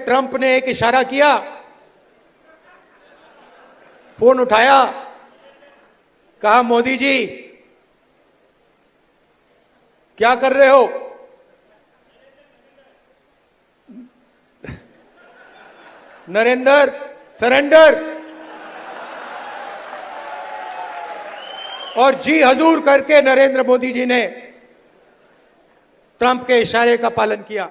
Trump ने एक इशारा किया, फोन उठाया, कहा मोदी जी क्या कर रहे हो? नरेंद्र सरेंडर, और जी हजूर करके नरेंद्र मोदी जी ने ट्रंप के इशारे का पालन किया।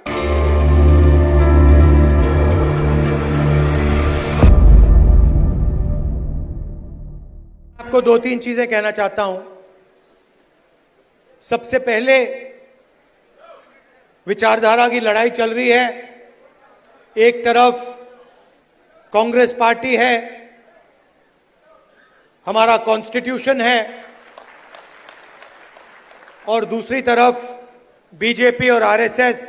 आपको दो तीन चीजें कहना चाहता हूं। सबसे पहले, विचारधारा की लड़ाई चल रही है। एक तरफ कांग्रेस पार्टी है, हमारा कॉन्स्टिट्यूशन है, और दूसरी तरफ बीजेपी और आरएसएस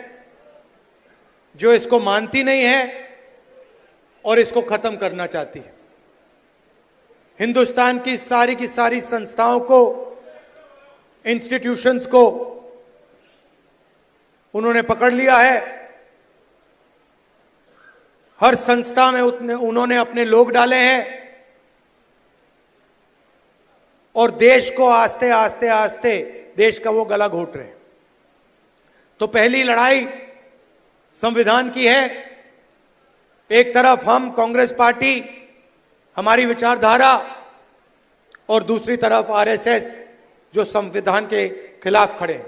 जो इसको मानती नहीं है और इसको खत्म करना चाहती है। हिंदुस्तान की सारी संस्थाओं को, इंस्टीट्यूशंस को उन्होंने पकड़ लिया है। हर संस्था में उन्होंने अपने लोग डाले हैं और देश को आस्ते आस्ते देश का वो गला घोट रहे हैं। तो पहली लड़ाई संविधान की है। एक तरफ हम कांग्रेस पार्टी, हमारी विचारधारा, और दूसरी तरफ आरएसएस जो संविधान के खिलाफ खड़े हैं।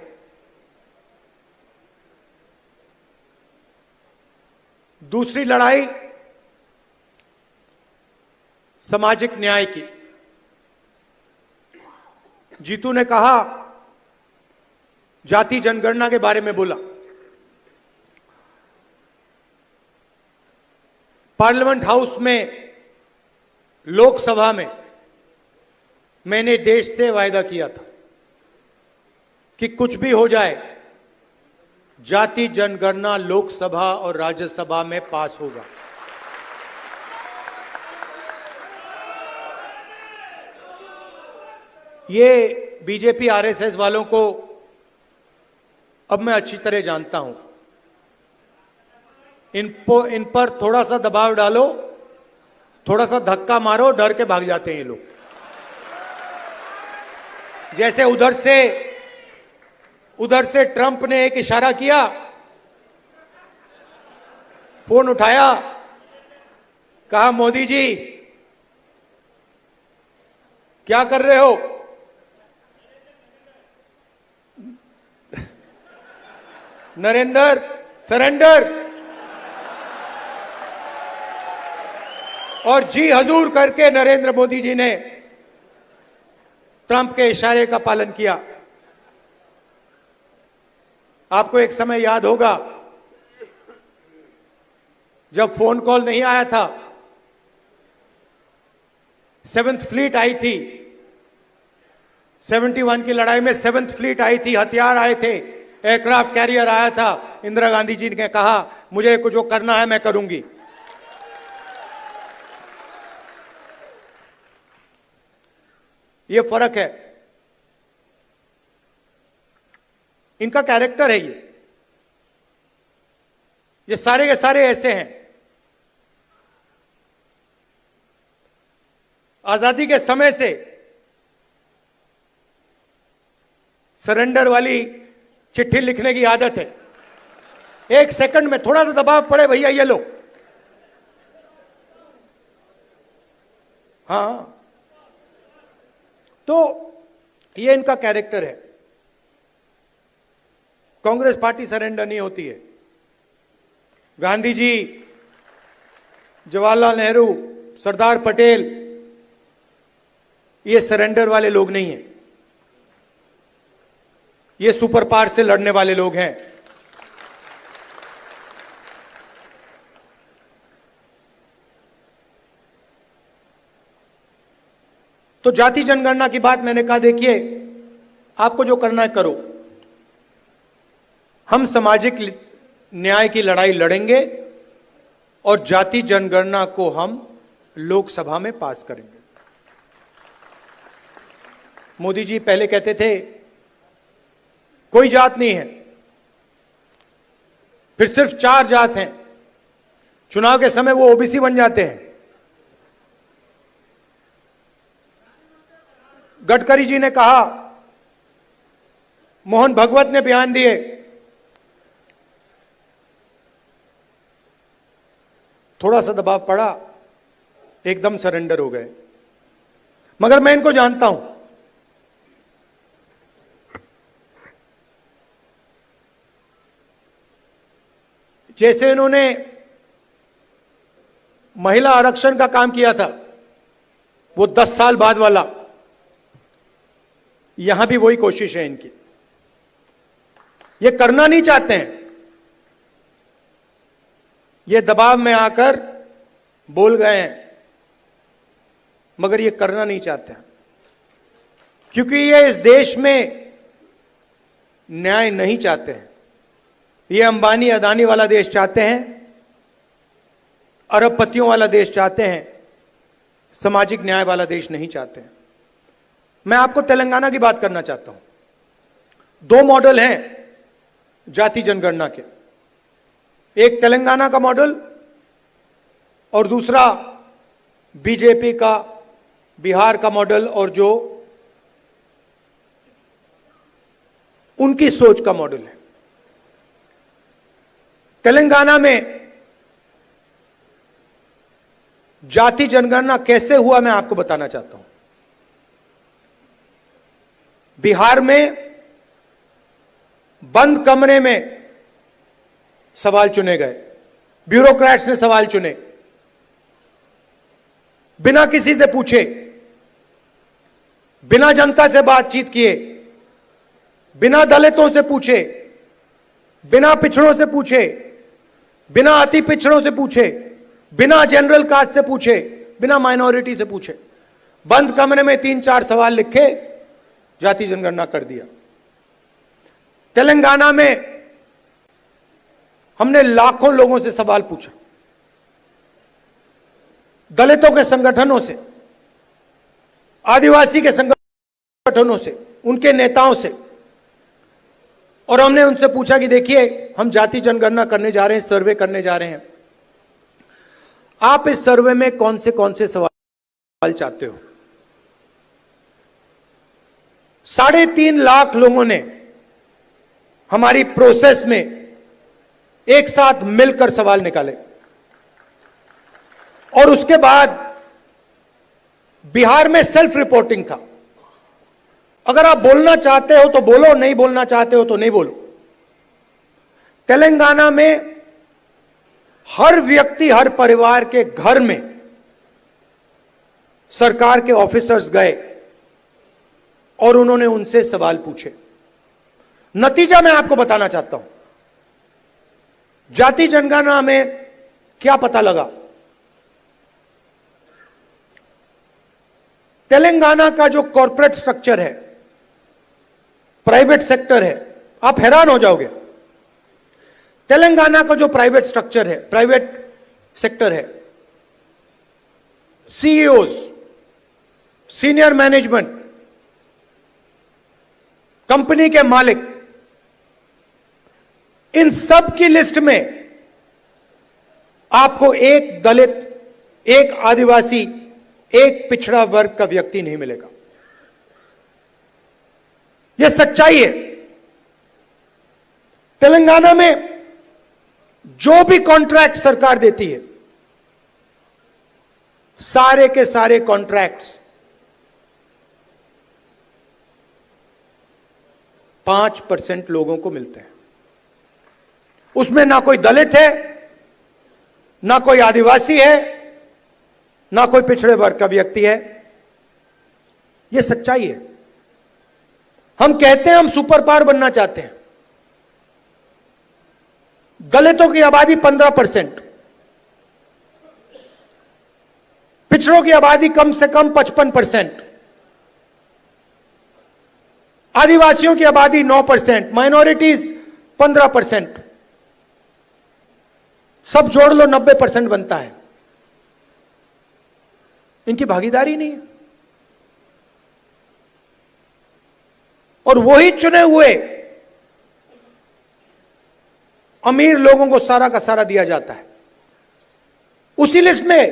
दूसरी लड़ाई सामाजिक न्याय की। जीतू ने कहा, जाति जनगणना के बारे में बोला। पार्लियामेंट हाउस में, लोकसभा में मैंने देश से वायदा किया था कि कुछ भी हो जाए, जाति जनगणना लोकसभा और राज्यसभा में पास होगा। ये बीजेपी आरएसएस वालों को अब मैं अच्छी तरह जानता हूं। इन पर थोड़ा सा दबाव डालो, थोड़ा सा धक्का मारो, डर के भाग जाते हैं ये लोग। जैसे उधर से ट्रंप ने एक इशारा किया, फोन उठाया, कहा मोदी जी क्या कर रहे हो? नरेंद्र सरेंडर, और जी हजूर करके नरेंद्र मोदी जी ने ट्रंप के इशारे का पालन किया। आपको एक समय याद होगा जब फोन कॉल नहीं आया था, 7th फ्लीट आई थी, 71 की लड़ाई में 7th फ्लीट आई थी, हथियार आए थे, एयरक्राफ्ट कैरियर आया था। इंदिरा गांधी जी ने कहा मुझे कुछ जो करना है मैं करूंगी। ये फर्क है, इनका कैरेक्टर है। ये सारे के सारे ऐसे हैं। आजादी के समय से सरेंडर वाली चिट्ठी लिखने की आदत है। एक सेकंड में थोड़ा सा दबाव पड़े, भैया ये लो। हाँ, तो ये इनका कैरेक्टर है। कांग्रेस पार्टी सरेंडर नहीं होती है। गांधी जी, जवाहरलाल नेहरू, सरदार पटेल, ये सरेंडर वाले लोग नहीं हैं। ये सुपर पावर से लड़ने वाले लोग हैं। तो जाति जनगणना की बात मैंने कहा, देखिए आपको जो करना है करो। हम सामाजिक न्याय की लड़ाई लड़ेंगे और जाति जनगणना को हम लोकसभा में पास करेंगे। मोदी जी पहले कहते थे कोई जात नहीं है, फिर सिर्फ 4 जात हैं, चुनाव के समय वो ओबीसी बन जाते हैं। गडकरी जी ने कहा, मोहन भगवत ने बयान दिए, थोड़ा सा दबाव पड़ा, एकदम सरेंडर हो गए। मगर मैं इनको जानता हूं। जैसे इन्होंने महिला आरक्षण का काम किया था, वो 10 साल बाद वाला, यहां भी वही कोशिश है इनकी। ये करना नहीं चाहते हैं, ये दबाव में आकर बोल गए हैं, मगर ये करना नहीं चाहते हैं, क्योंकि ये इस देश में न्याय नहीं चाहते हैं। ये अंबानी अदानी वाला देश चाहते हैं, अरबपतियों वाला देश चाहते हैं, सामाजिक न्याय वाला देश नहीं चाहते हैं। मैं आपको तेलंगाना की बात करना चाहता हूं। 2 मॉडल हैं जाति जनगणना के, एक तेलंगाना का मॉडल और दूसरा बीजेपी का बिहार का मॉडल, और जो उनकी सोच का मॉडल है। तेलंगाना में जाति जनगणना कैसे हुआ मैं आपको बताना चाहता हूं। बिहार में बंद कमरे में सवाल चुने गए, ब्यूरोक्रेट्स ने सवाल चुने, बिना किसी से पूछे, बिना जनता से बातचीत किए, बिना दलितों से पूछे, बिना पिछड़ों से पूछे, बिना अति पिछड़ों से पूछे, बिना जनरल कास्ट से पूछे, बिना माइनॉरिटी से पूछे, बंद कमरे में 3-4 सवाल लिखे, जाति जनगणना कर दिया। तेलंगाना में हमने लाखों लोगों से सवाल पूछा, दलितों के संगठनों से, आदिवासी के संगठनों से, उनके नेताओं से, और हमने उनसे पूछा कि देखिए, हम जाति जनगणना करने जा रहे हैं, सर्वे करने जा रहे हैं, आप इस सर्वे में कौन से सवाल चाहते हो। 3.5 लाख लोगों ने हमारी प्रोसेस में एक साथ मिलकर सवाल निकाले, और उसके बाद बिहार में सेल्फ रिपोर्टिंग था। अगर आप बोलना चाहते हो तो बोलो, नहीं बोलना चाहते हो तो नहीं बोलो। तेलंगाना में हर व्यक्ति, हर परिवार के घर में सरकार के ऑफिसर्स गए और उन्होंने उनसे सवाल पूछे। नतीजा मैं आपको बताना चाहता हूं। जाति जनगणना में क्या पता लगा। तेलंगाना का जो कॉर्पोरेट स्ट्रक्चर है, प्राइवेट सेक्टर है, आप हैरान हो जाओगे। तेलंगाना का जो प्राइवेट स्ट्रक्चर है, प्राइवेट सेक्टर है, सीईओज, सीनियर मैनेजमेंट, कंपनी के मालिक, इन सब की लिस्ट में आपको एक दलित, एक आदिवासी, एक पिछड़ा वर्ग का व्यक्ति नहीं मिलेगा। यह सच्चाई है। तेलंगाना में जो भी कॉन्ट्रैक्ट सरकार देती है, सारे के सारे कॉन्ट्रैक्ट्स 5% लोगों को मिलते हैं। उसमें ना कोई दलित है, ना कोई आदिवासी है, ना कोई पिछड़े वर्ग का व्यक्ति है। यह सच्चाई है। हम कहते हैं हम सुपर पावर बनना चाहते हैं। दलितों की आबादी 15%, पिछड़ों की आबादी कम से कम 55%, आदिवासियों की आबादी 9%, माइनॉरिटीज 15%, सब जोड़ लो 90% बनता है। इनकी भागीदारी नहीं है। और वही चुने हुए अमीर लोगों को सारा का सारा दिया जाता है। उसी लिस्ट में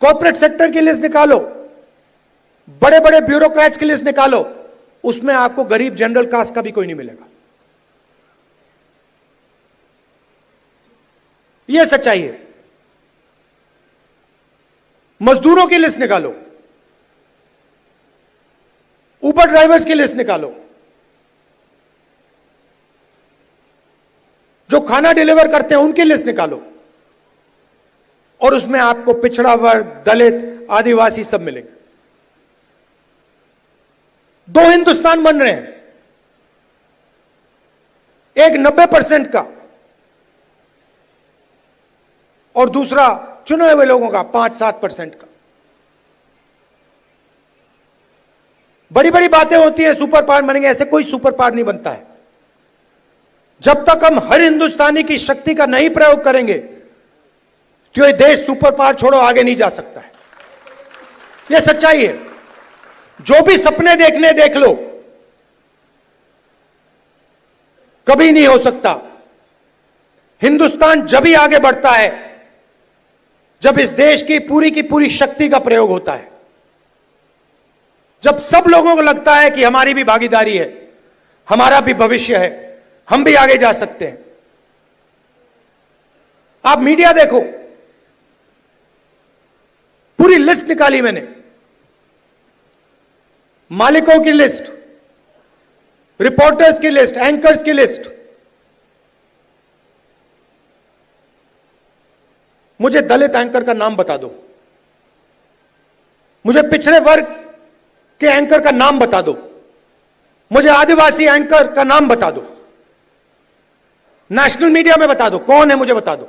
कॉर्पोरेट सेक्टर की लिस्ट निकालो, बड़े बड़े ब्यूरोक्रेट्स की लिस्ट निकालो, उसमें आपको गरीब जनरल कास्ट का भी कोई नहीं मिलेगा। यह सच्चाई है। मजदूरों की लिस्ट निकालो, उबर ड्राइवर्स की लिस्ट निकालो, जो खाना डिलीवर करते हैं उनकी लिस्ट निकालो, और उसमें आपको पिछड़ा वर्ग, दलित, आदिवासी सब मिलेंगे। दो हिंदुस्तान बन रहे हैं, एक 90% का और दूसरा चुने हुए लोगों का 5-7% का। बड़ी बड़ी बातें होती हैं सुपर पावर बनेंगे, ऐसे कोई सुपर पावर नहीं बनता है। जब तक हम हर हिंदुस्तानी की शक्ति का नहीं प्रयोग करेंगे तो ये देश सुपर पावर छोड़ो आगे नहीं जा सकता है। यह सच्चाई है। जो भी सपने देखने देख लो, कभी नहीं हो सकता। हिंदुस्तान जब ही आगे बढ़ता है जब इस देश की पूरी शक्ति का प्रयोग होता है, जब सब लोगों को लगता है कि हमारी भी भागीदारी है, हमारा भी भविष्य है, हम भी आगे जा सकते हैं। आप मीडिया देखो, पूरी लिस्ट निकाली मैंने, मालिकों की लिस्ट, रिपोर्टर्स की लिस्ट, एंकर्स की लिस्ट। मुझे दलित एंकर का नाम बता दो, मुझे पिछड़े वर्ग के एंकर का नाम बता दो, मुझे आदिवासी एंकर का नाम बता दो, नेशनल मीडिया में बता दो कौन है, मुझे बता दो।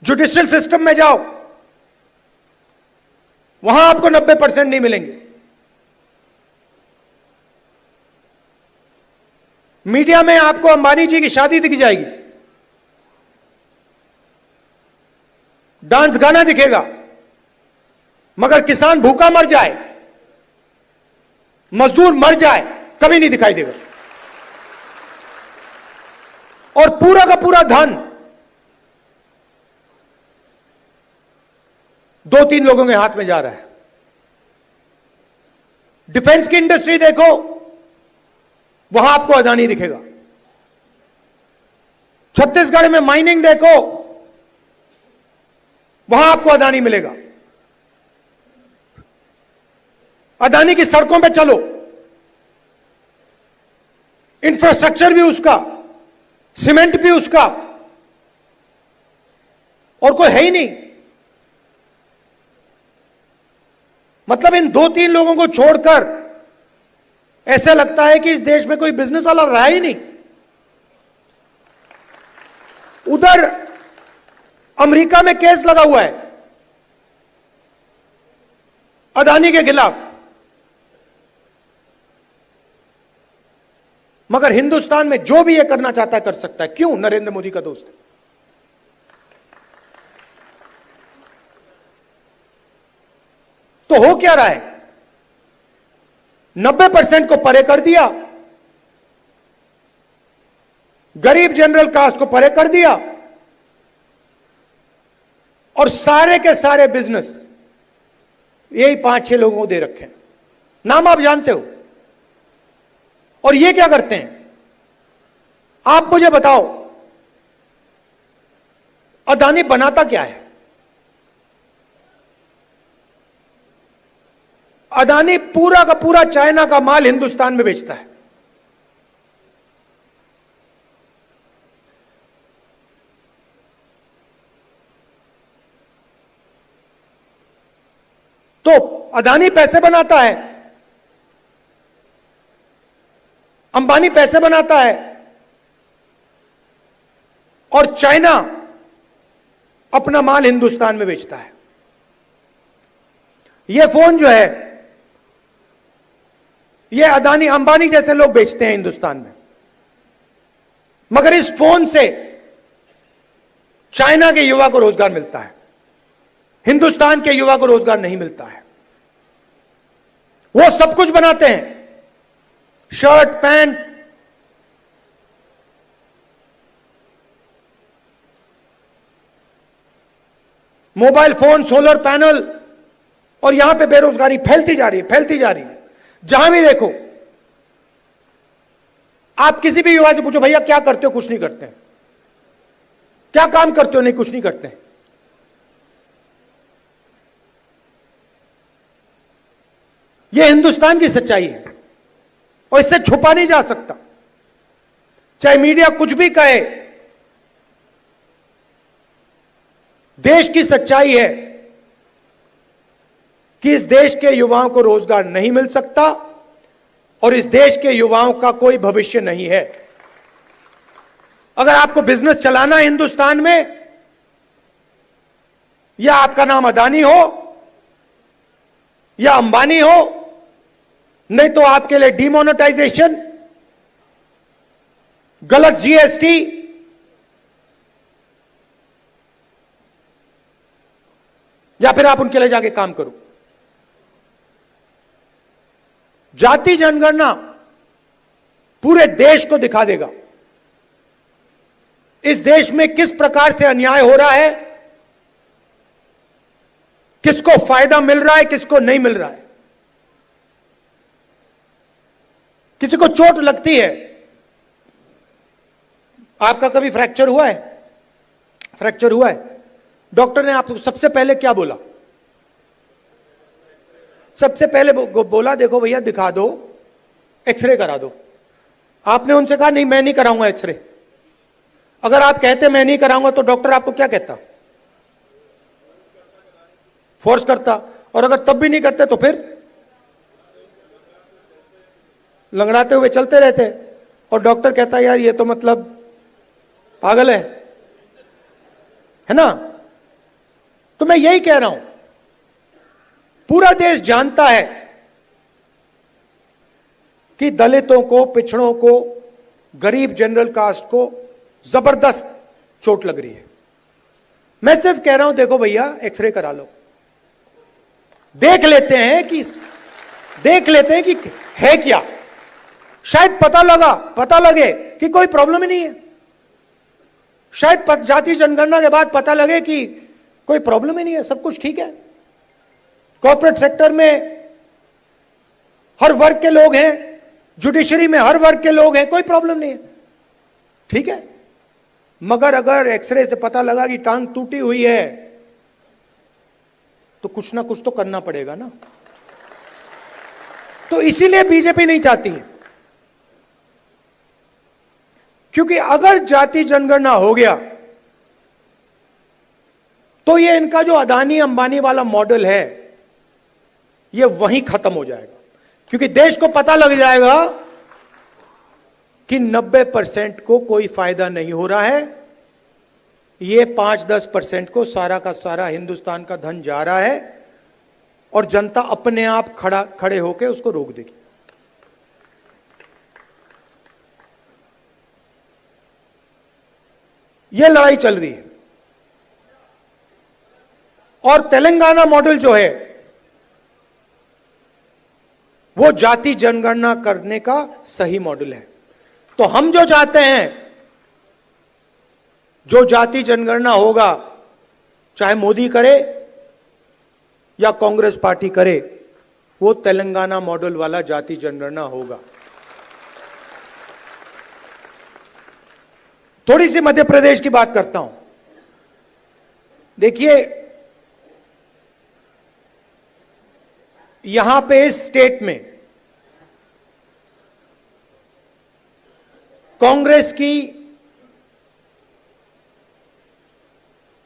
जुडिशियल सिस्टम में जाओ, वहां आपको 90% नहीं मिलेंगे। मीडिया में आपको अंबानी जी की शादी दिख जाएगी, डांस गाना दिखेगा, मगर किसान भूखा मर जाए, मजदूर मर जाए, कभी नहीं दिखाई देगा। और पूरा का पूरा धन 2-3 लोगों के हाथ में जा रहा है। डिफेंस की इंडस्ट्री देखो, वहां आपको अदानी दिखेगा। छत्तीसगढ़ में माइनिंग देखो, वहां आपको अदानी मिलेगा। अदानी की सड़कों पे चलो, इंफ्रास्ट्रक्चर भी उसका, सीमेंट भी उसका, और कोई है ही नहीं। मतलब इन 2-3 लोगों को छोड़कर ऐसा लगता है कि इस देश में कोई बिजनेस वाला रहा ही नहीं। उधर अमेरिका में केस लगा हुआ है अदानी के खिलाफ, मगर हिंदुस्तान में जो भी ये करना चाहता है कर सकता है। क्यों? नरेंद्र मोदी का दोस्त है। तो हो क्या रहा है? 90% को परे कर दिया, गरीब जनरल कास्ट को परे कर दिया, और सारे के सारे बिजनेस यही 5-6 लोगों को दे रखे हैं। नाम आप जानते हो। और ये क्या करते हैं? आप मुझे बताओ, अदानी बनाता क्या है? अदानी पूरा का पूरा चाइना का माल हिंदुस्तान में बेचता है। तो अदानी पैसे बनाता है, अंबानी पैसे बनाता है, और चाइना अपना माल हिंदुस्तान में बेचता है। यह फोन जो है, ये अदानी अंबानी जैसे लोग बेचते हैं हिंदुस्तान में, मगर इस फोन से चाइना के युवा को रोजगार मिलता है, हिंदुस्तान के युवा को रोजगार नहीं मिलता है। वो सब कुछ बनाते हैं, shirt, pant, mobile phone, solar panel, और यहां पे बेरोजगारी फैलती जा रही है, फैलती जा रही है। जहां भी देखो, आप किसी भी युवा से पूछो, भैया क्या करते हो? कुछ नहीं करते हैं। क्या काम करते हो? नहीं, कुछ नहीं करते हैं। यह हिंदुस्तान की सच्चाई है और इससे छुपा नहीं जा सकता, चाहे मीडिया कुछ भी कहे। देश की सच्चाई है कि इस देश के युवाओं को रोजगार नहीं मिल सकता और इस देश के युवाओं का कोई भविष्य नहीं है। अगर आपको बिजनेस चलाना है हिंदुस्तान में, या आपका नाम अदानी हो या अंबानी हो, नहीं तो आपके लिए डिमोनेटाइजेशन, गलत जीएसटी, या फिर आप उनके लिए जाके काम करो। जाति जनगणना पूरे देश को दिखा देगा इस देश में किस प्रकार से अन्याय हो रहा है, किसको फायदा मिल रहा है, किसको नहीं मिल रहा है। किसी को चोट लगती है, आपका कभी फ्रैक्चर हुआ है? फ्रैक्चर हुआ है, डॉक्टर ने आपको सबसे पहले क्या बोला? सबसे पहले बोला देखो भैया दिखा दो, एक्सरे करा दो। आपने उनसे कहा नहीं मैं नहीं कराऊंगा एक्सरे। अगर आप कहते मैं नहीं कराऊंगा तो डॉक्टर आपको क्या कहता? फोर्स करता। और अगर तब भी नहीं करते तो फिर लंगड़ाते हुए चलते रहते और डॉक्टर कहता यार ये तो मतलब पागल है ना। तो मैं यही कह रहा हूं, पूरा देश जानता है कि दलितों को, पिछड़ों को, गरीब जनरल कास्ट को जबरदस्त चोट लग रही है। मैं सिर्फ कह रहा हूं देखो भैया एक्सरे करा लो, देख लेते हैं कि है क्या। शायद पता लगे कि कोई प्रॉब्लम ही नहीं है। शायद जाति जनगणना के बाद पता लगे कि कोई प्रॉब्लम ही नहीं है, सब कुछ ठीक है। कॉर्पोरेट सेक्टर में हर वर्ग के लोग हैं, जुडिशरी में हर वर्ग के लोग हैं, कोई प्रॉब्लम नहीं है, ठीक है। मगर अगर एक्सरे से पता लगा कि टांग टूटी हुई है तो कुछ ना कुछ तो करना पड़ेगा ना। तो इसीलिए बीजेपी नहीं चाहती है, क्योंकि अगर जाति जनगणना हो गया तो ये इनका जो अदानी अंबानी वाला मॉडल है ये वहीं खत्म हो जाएगा। क्योंकि देश को पता लग जाएगा कि 90% को कोई फायदा नहीं हो रहा है, ये 5-10% को सारा का सारा हिंदुस्तान का धन जा रहा है और जनता अपने आप खड़े होकर उसको रोक देगी। ये लड़ाई चल रही है। और तेलंगाना मॉडल जो है वो जाति जनगणना करने का सही मॉडल है। तो हम जो चाहते हैं, जो जाति जनगणना होगा, चाहे मोदी करे या कांग्रेस पार्टी करे, वो तेलंगाना मॉडल वाला जाति जनगणना होगा। थोड़ी सी मध्य प्रदेश की बात करता हूं। देखिए यहां पे इस स्टेट में कांग्रेस की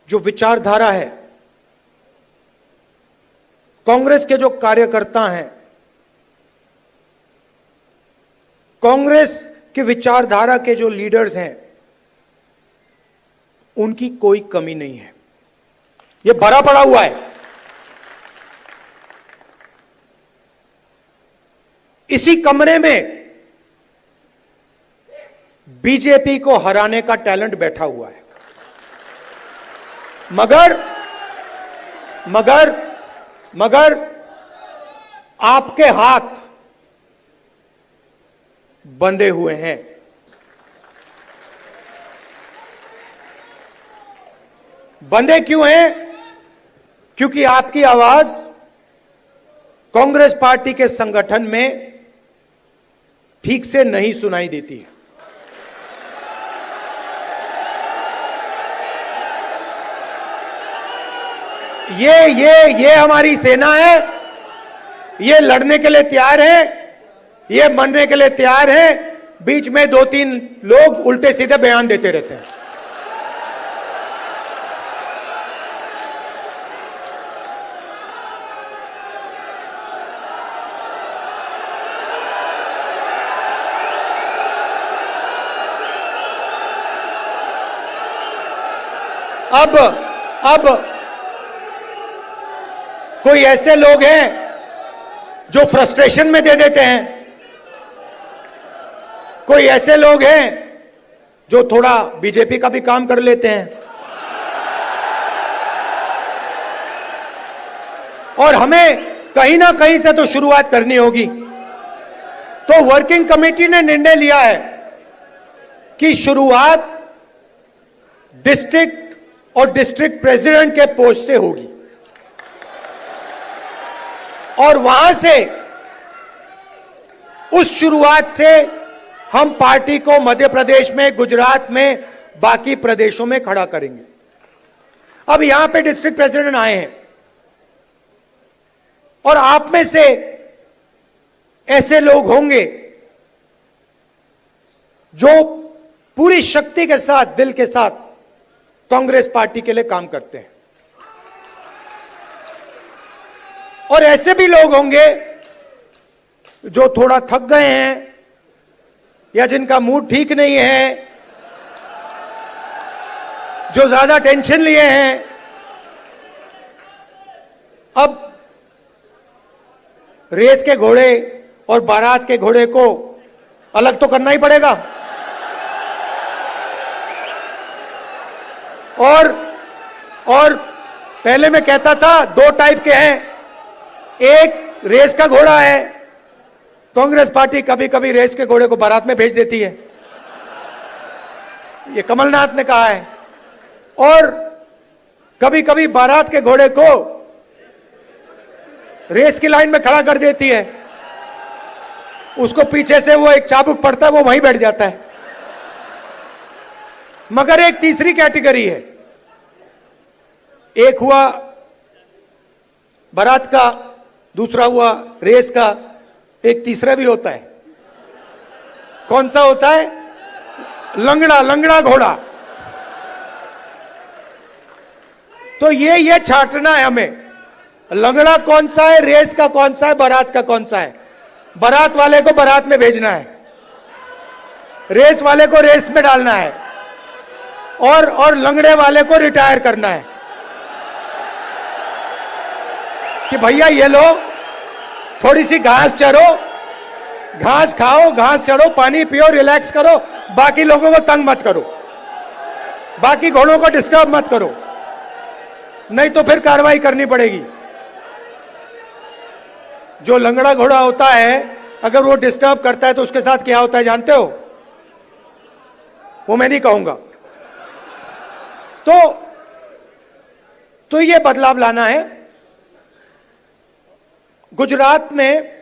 जो विचारधारा है, कांग्रेस के जो कार्यकर्ता हैं, कांग्रेस की विचारधारा के जो लीडर्स हैं, उनकी कोई कमी नहीं है। यह भरा पड़ा हुआ है। इसी कमरे में बीजेपी को हराने का टैलेंट बैठा हुआ है। मगर आपके हाथ बंधे हुए हैं। बंधे क्यों हैं? क्योंकि आपकी आवाज कांग्रेस पार्टी के संगठन में ठीक से नहीं सुनाई देती है। ये हमारी सेना है, ये लड़ने के लिए तैयार है, ये मरने के लिए तैयार है। बीच में 2-3 लोग उल्टे सीधे बयान देते रहते हैं। अब कोई ऐसे लोग हैं जो फ्रस्ट्रेशन में दे देते हैं, कोई ऐसे लोग हैं जो थोड़ा बीजेपी का भी काम कर लेते हैं, और हमें कहीं ना कहीं से तो शुरुआत करनी होगी। तो वर्किंग कमेटी ने निर्णय लिया है कि शुरुआत डिस्ट्रिक्ट और डिस्ट्रिक्ट प्रेसिडेंट के पोस्ट से होगी, और वहां से, उस शुरुआत से हम पार्टी को मध्य प्रदेश में, गुजरात में, बाकी प्रदेशों में खड़ा करेंगे। अब यहां पे डिस्ट्रिक्ट प्रेसिडेंट आए हैं, और आप में से ऐसे लोग होंगे जो पूरी शक्ति के साथ, दिल के साथ कांग्रेस पार्टी के लिए काम करते हैं, और ऐसे भी लोग होंगे जो थोड़ा थक गए हैं या जिनका मूड ठीक नहीं है, जो ज्यादा टेंशन लिए हैं। अब रेस के घोड़े और बारात के घोड़े को अलग तो करना ही पड़ेगा, और पहले मैं कहता था 2 टाइप के हैं। एक रेस का घोड़ा है, कांग्रेस पार्टी कभी कभी रेस के घोड़े को बारात में भेज देती है, ये कमलनाथ ने कहा है, और कभी कभी बारात के घोड़े को रेस की लाइन में खड़ा कर देती है, उसको पीछे से वो एक चाबुक पड़ता है, वो वहीं बैठ जाता है। मगर एक तीसरी कैटेगरी है, एक हुआ बारात का, दूसरा हुआ रेस का, एक तीसरा भी होता है। कौन सा होता है? लंगड़ा घोड़ा। तो ये छांटना है हमें, लंगड़ा कौन सा है, रेस का कौन सा है, बारात का कौन सा है। बारात वाले को बारात में भेजना है, रेस वाले को रेस में डालना है, और लंगड़े वाले को रिटायर करना है कि भैया ये लो, थोड़ी सी घास चरो, घास खाओ, घास चढ़ो, पानी पियो, रिलैक्स करो, बाकी लोगों को तंग मत करो, बाकी घोड़ों को डिस्टर्ब मत करो, नहीं तो फिर कार्रवाई करनी पड़ेगी। जो लंगड़ा घोड़ा होता है, अगर वो डिस्टर्ब करता है तो उसके साथ क्या होता है जानते हो? वो मैं नहीं कहूंगा। तो ये बदलाव लाना है। गुजरात में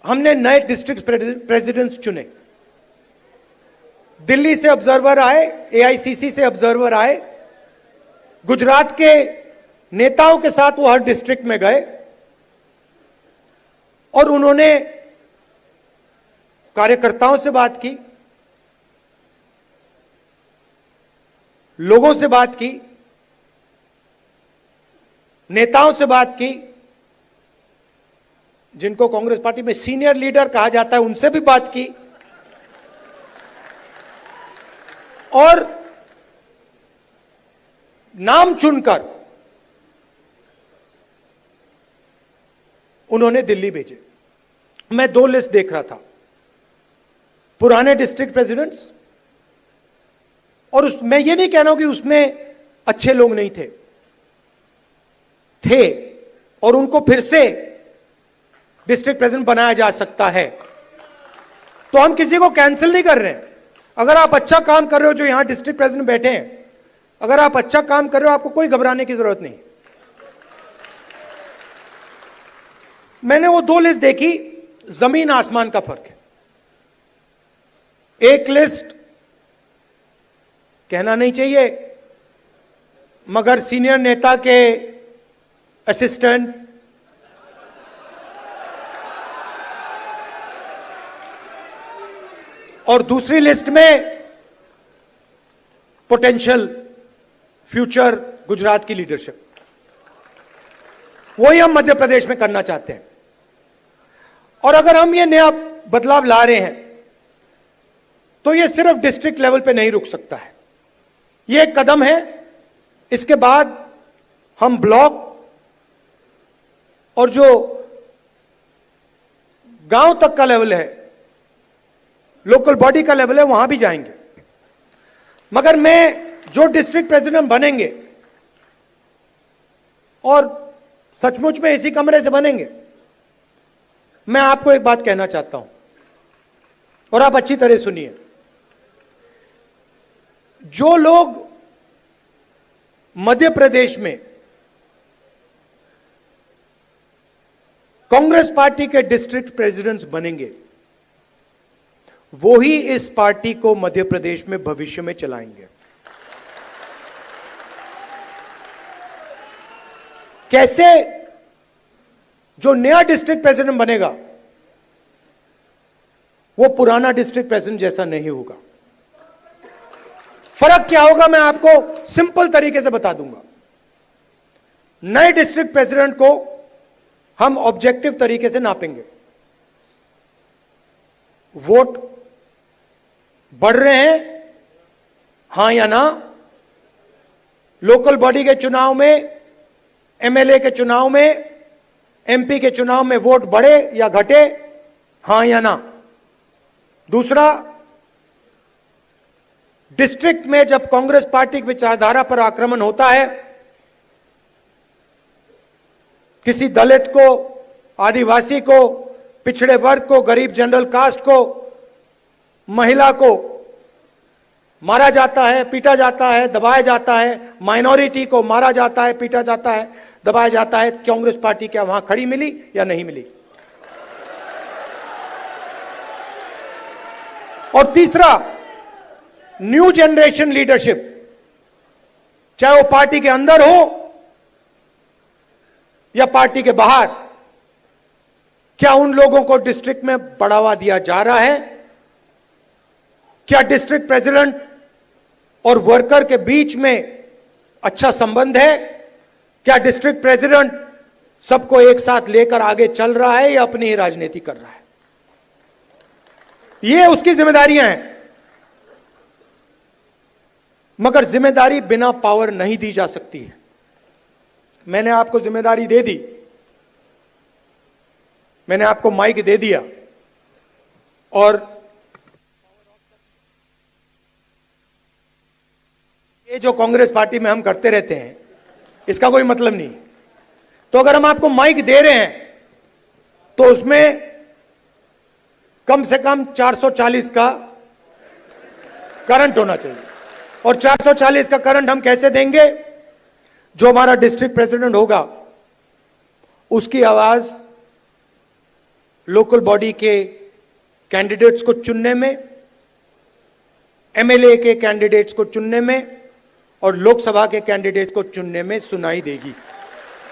हमने नए डिस्ट्रिक्ट प्रेसिडेंट्स चुने, दिल्ली से ऑब्जर्वर आए, एआईसीसी से ऑब्जर्वर आए, गुजरात के नेताओं के साथ वो हर डिस्ट्रिक्ट में गए, और उन्होंने कार्यकर्ताओं से बात की, लोगों से बात की, नेताओं से बात की, जिनको कांग्रेस पार्टी में सीनियर लीडर कहा जाता है, उनसे भी बात की, और नाम चुनकर उन्होंने दिल्ली भेजे। मैं 2 लिस्ट देख रहा था, पुराने डिस्ट्रिक्ट प्रेसिडेंट्स, और मैं ये नहीं कह रहा हूं कि उसमें अच्छे लोग नहीं थे, और उनको फिर से डिस्ट्रिक्ट प्रेसिडेंट बनाया जा सकता है। तो हम किसी को कैंसिल नहीं कर रहे हैं। अगर आप अच्छा काम कर रहे हो, जो यहां डिस्ट्रिक्ट प्रेसिडेंट बैठे हैं, अगर आप अच्छा काम कर रहे हो, आपको कोई घबराने की जरूरत नहीं। मैंने वो 2 लिस्ट देखी, जमीन आसमान का फर्क है। एक लिस्ट कहना नहीं चाहिए, मगर सीनियर नेता के असिस्टेंट, और दूसरी लिस्ट में पोटेंशियल फ्यूचर गुजरात की लीडरशिप। वही हम मध्य प्रदेश में करना चाहते हैं। और अगर हम ये नया बदलाव ला रहे हैं तो ये सिर्फ डिस्ट्रिक्ट लेवल पे नहीं रुक सकता है। ये एक कदम है। इसके बाद हम ब्लॉक और जो गांव तक का लेवल है, लोकल बॉडी का लेवल है, वहां भी जाएंगे। मगर मैं जो डिस्ट्रिक्ट प्रेसिडेंट बनेंगे, और सचमुच में इसी कमरे से बनेंगे, मैं आपको एक बात कहना चाहता हूं और आप अच्छी तरह सुनिए। जो लोग मध्य प्रदेश में कांग्रेस पार्टी के डिस्ट्रिक्ट प्रेसिडेंट्स बनेंगे, वो ही इस पार्टी को मध्य प्रदेश में भविष्य में चलाएंगे। कैसे? जो नया डिस्ट्रिक्ट प्रेसिडेंट बनेगा वो पुराना डिस्ट्रिक्ट प्रेसिडेंट जैसा नहीं होगा। फर्क क्या होगा मैं आपको सिंपल तरीके से बता दूंगा। नए डिस्ट्रिक्ट प्रेसिडेंट को हम ऑब्जेक्टिव तरीके से नापेंगे। वोट बढ़ रहे हैं, हां या ना? लोकल बॉडी के चुनाव में, एमएलए के चुनाव में, एमपी के चुनाव में वोट बढ़े या घटे, हां या ना? दूसरा, डिस्ट्रिक्ट में जब कांग्रेस पार्टी की विचारधारा पर आक्रमण होता है, किसी दलित को, आदिवासी को, पिछड़े वर्ग को, गरीब जनरल कास्ट को, महिला को मारा जाता है, पीटा जाता है, दबाया जाता है, माइनॉरिटी को मारा जाता है, पीटा जाता है, दबाया जाता है, कांग्रेस पार्टी क्या वहां खड़ी मिली या नहीं मिली? और तीसरा, न्यू जनरेशन लीडरशिप, चाहे वो पार्टी के अंदर हो या पार्टी के बाहर, क्या उन लोगों को डिस्ट्रिक्ट में बढ़ावा दिया जा रहा है? क्या डिस्ट्रिक्ट प्रेसिडेंट और वर्कर के बीच में अच्छा संबंध है? क्या डिस्ट्रिक्ट प्रेसिडेंट सबको एक साथ लेकर आगे चल रहा है या अपनी ही राजनीति कर रहा है? ये उसकी जिम्मेदारियां हैं। मगर जिम्मेदारी बिना पावर नहीं दी जा सकती है। मैंने आपको जिम्मेदारी दे दी, मैंने आपको माइक दे दिया, और ये जो कांग्रेस पार्टी में हम करते रहते हैं, इसका कोई मतलब नहीं। तो अगर हम आपको माइक दे रहे हैं तो उसमें कम से कम 440 का करंट होना चाहिए। और 440 का करंट हम कैसे देंगे? जो हमारा डिस्ट्रिक्ट प्रेसिडेंट होगा उसकी आवाज लोकल बॉडी के कैंडिडेट्स को चुनने में, एमएलए के कैंडिडेट्स को चुनने में और लोकसभा के कैंडिडेट्स को चुनने में सुनाई देगी।